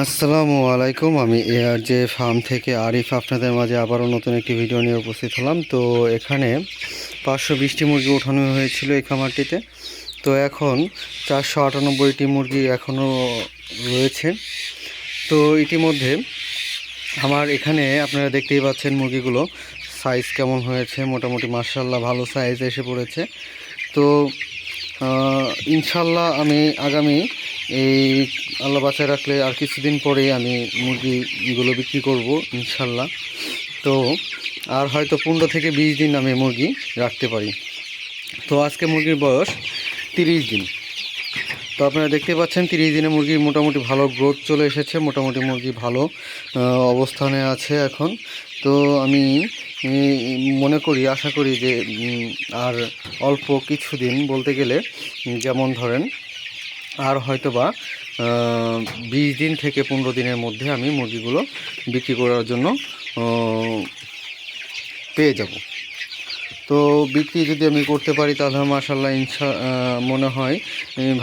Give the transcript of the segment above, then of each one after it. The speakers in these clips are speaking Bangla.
আসসালামু আলাইকুম। আমি এআর জে ফার্ম থেকে আরিফ আপনাদের মাঝে আবারও নতুন একটি ভিডিও নিয়ে উপস্থিত হলাম। তো এখানে 520টি মুরগি ওঠানো হয়েছিল এই খামারটিতে। তো এখন 498টি মুরগি এখনও রয়েছে। তো ইতিমধ্যে আমার এখানে আপনারা দেখতেই পাচ্ছেন মুরগিগুলো সাইজ কেমন হয়েছে। মোটামুটি মাশাআল্লাহ ভালো সাইজ এসে পড়েছে। তো ইনশাল্লাহ আমি আগামী এই আল্লাহ বাঁচায় রাখলে আর কিছুদিন পরেই আমি মুরগিগুলো বিক্রি করব ইনশাল্লাহ। তো আর হয়তো 15 থেকে 20 দিন আমি মুরগি রাখতে পারি। তো আজকে মুরগির বয়স 30 দিন। তো আপনারা দেখতে পাচ্ছেন 30 দিনে মুরগির মোটামুটি ভালো গ্রোথ চলে এসেছে। মোটামুটি মুরগি ভালো অবস্থানে আছে এখন। তো আমি মনে করি, আশা করি যে আর অল্প কিছুদিন বলতে গেলে, যেমন ধরেন আর হয়তো বা 20 দিন থেকে 15 দিনের মধ্যে আমি মুরগিগুলো বিক্রি করার জন্য পেয়ে যাব। তো বিক্রি যদি আমি করতে পারি তাহলে মাশাআল্লাহ মনে হয়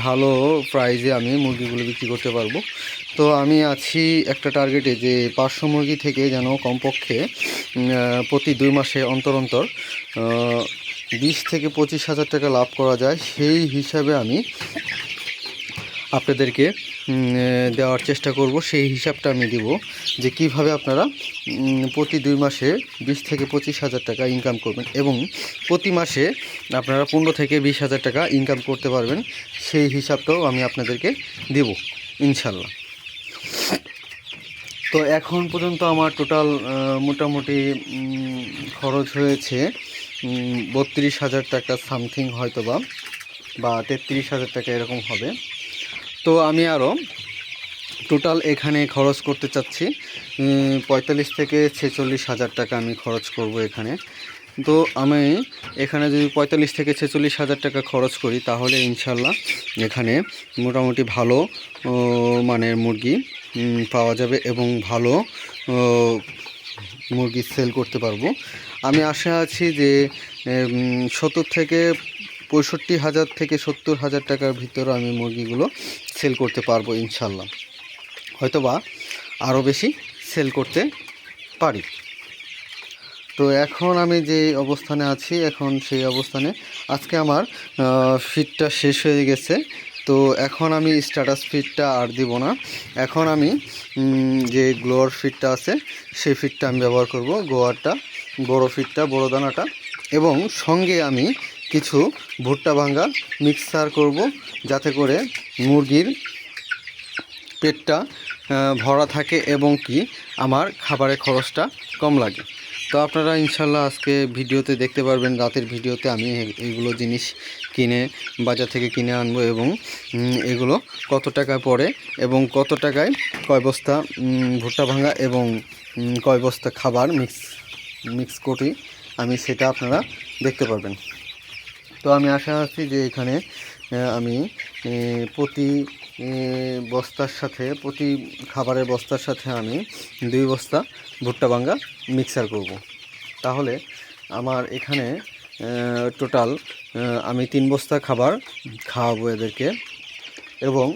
ভালো প্রাইজে আমি মুরগিগুলো বিক্রি করতে পারবো। তো আমি আছি একটা টার্গেটে যে 500 মুরগি থেকে যেন কমপক্ষে প্রতি 2 মাসে অন্তর অন্তর 20 থেকে 25 হাজার টাকা লাভ করা যায়। সেই হিসাবে আমি আপনাদেরকে দেওয়ার চেষ্টা করব। সেই হিসাবটা আমি দিব যে কিভাবে আপনারা প্রতি 2 মাসে 20 থেকে 25 হাজার টাকা ইনকাম করবেন এবং প্রতি মাসে আপনারা 15 থেকে 20 হাজার টাকা ইনকাম করতে পারবেন। সেই হিসাবটাও আমি আপনাদেরকে দেব ইনশাল্লাহ। তো এখন পর্যন্ত আমার টোটাল মোটামুটি খরচ হয়েছে 32 হাজার টাকা সামথিং, হয়তো বা 33 হাজার টাকা এরকম হবে। তো আমি আরও টোটাল এখানে খরচ করতে চাচ্ছি 45 থেকে 46 হাজার টাকা আমি খরচ করব এখানে। তো আমি এখানে যদি 45 থেকে 46 হাজার টাকা খরচ করি তাহলে ইনশাল্লাহ এখানে মোটামুটি ভালো মানের মুরগি পাওয়া যাবে এবং ভালো মুরগি সেল করতে পারবো। আমি আশা আছি যে 70 থেকে 65 হাজার থেকে 70 হাজার টাকার ভিতরে আমি মুরগিগুলো সেল করতে পারবো ইনশাল্লাহ। হয়তোবা আরও বেশি সেল করতে পারি। তো এখন আমি যে অবস্থানে আছি, এখন সেই অবস্থানে আজকে আমার ফিডটা শেষ হয়ে গেছে। তো এখন আমি স্ট্যাটাস ফিডটা আর দিব না। এখন আমি যে গ্লোয়ার ফিডটা আছে সেই ফিডটা আমি ব্যবহার করব, গোয়ারটা, বড় ফিডটা, বড় দানাটা, এবং সঙ্গে আমি কিছু ভুট্টা ভাঙ্গা মিক্সার করব যাতে করে মুরগির পেটটা ভরা থাকে এবং কি আমার খাবারের খরচটা কম লাগে। তো আপনারা ইনশাল্লাহ আজকে ভিডিওতে দেখতে পারবেন, রাতের ভিডিওতে আমি এইগুলো জিনিস কিনে বাজার থেকে কিনে আনবো এবং এগুলো কত টাকা পড়ে এবং কত টাকায় কয় বস্তা ভুট্টা ভাঙা এবং কয় বস্তা খাবার মিক্স করি আমি সেটা আপনারা দেখতে পারবেন। তো আমি আশা আছি যে এখানে আমি প্রতি বস্তার সাথে, প্রতি খাবারের বস্তার সাথে আমি 2 বস্তা ভুট্টা ভাঙ্গা মিক্সার করব। তাহলে আমার এখানে টোটাল আমি 3 বস্তা খাবার খাওয়াবো এদেরকে এবং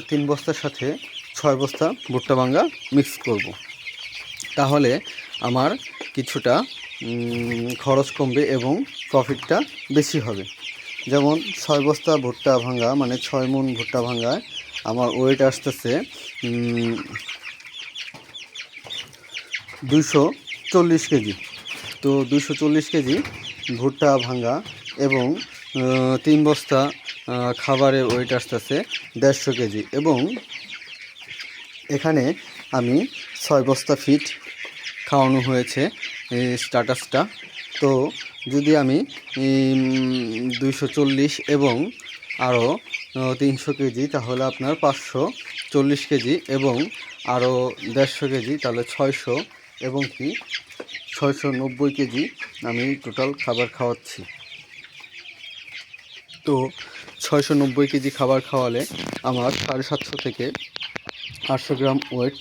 3 বস্তার সাথে 6 বস্তা ভুট্টা ভাঙ্গা মিক্স করব। তাহলে আমার কিছুটা খরচ কমবে এবং প্রফিটটা বেশি হবে। যেমন 6 বস্তা ভুট্টা ভাঙ্গা মানে 6 মণ ভুট্টা ভাঙ্গায় আমার ওয়েট আসতেছে 240 কেজি। তো 240 কেজি ভুট্টা ভাঙ্গা এবং 3 বস্তা খাবারের ওয়েট আসতেছে 150 কেজি এবং এখানে আমি 6 বস্তা ফিড খাওয়ানো হয়েছে স্ট্যাটাসটা। তো যদি আমি 240 এবং আরও 300 কেজি তাহলে আপনার 540 কেজি এবং আরও 150 কেজি তাহলে 600 এবং কি 690 কেজি আমি টোটাল খাবার খাওয়াচ্ছি। তো 690 কেজি খাবার খাওয়ালে আমার 750 থেকে 800 গ্রাম ওয়েট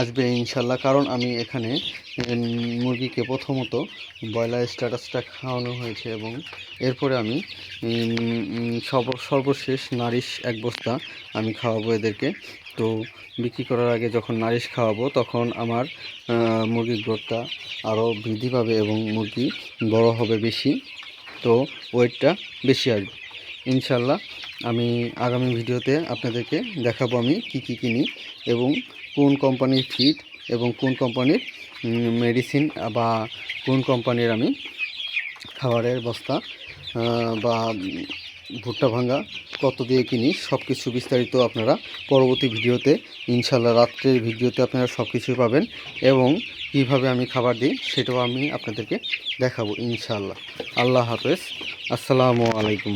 আসবে ইনশাল্লাহ। কারণ আমি এখানে মুরগিকে প্রথমত ব্রয়লার স্ট্যাটাসটা খাওয়ানো হয়েছে এবং এরপরে আমি সর্বশেষ নারিশ 1 বস্তা আমি খাওয়াবো এদেরকে। তো বিক্রি করার আগে যখন নারিশ খাওয়াবো তখন আমার মুরগির গ্রোথটা আরও বৃদ্ধি পাবে এবং মুরগি বড় হবে বেশি, তো ওয়েটটা বেশি আসবে ইনশাল্লাহ। আমি আগামী ভিডিওতে আপনাদেরকে দেখাবো আমি কি কিনি এবং কোন কোম্পানির ফিড এবং কোন কোম্পানির মেডিসিন বা কোন কোম্পানির আমি খাবারের বস্তা বা ভুট্টা ভাঙা কত দিয়ে কিনি সব কিছু বিস্তারিত আপনারা পরবর্তী ভিডিওতে ইনশাল্লাহ রাত্রের ভিডিওতে আপনারা সব কিছুই পাবেন এবং কিভাবে আমি খাবার দিই সেটাও আমি আপনাদেরকে দেখাবো ইনশাল্লাহ। আল্লাহ হাফেজ, আসসালামু আলাইকুম।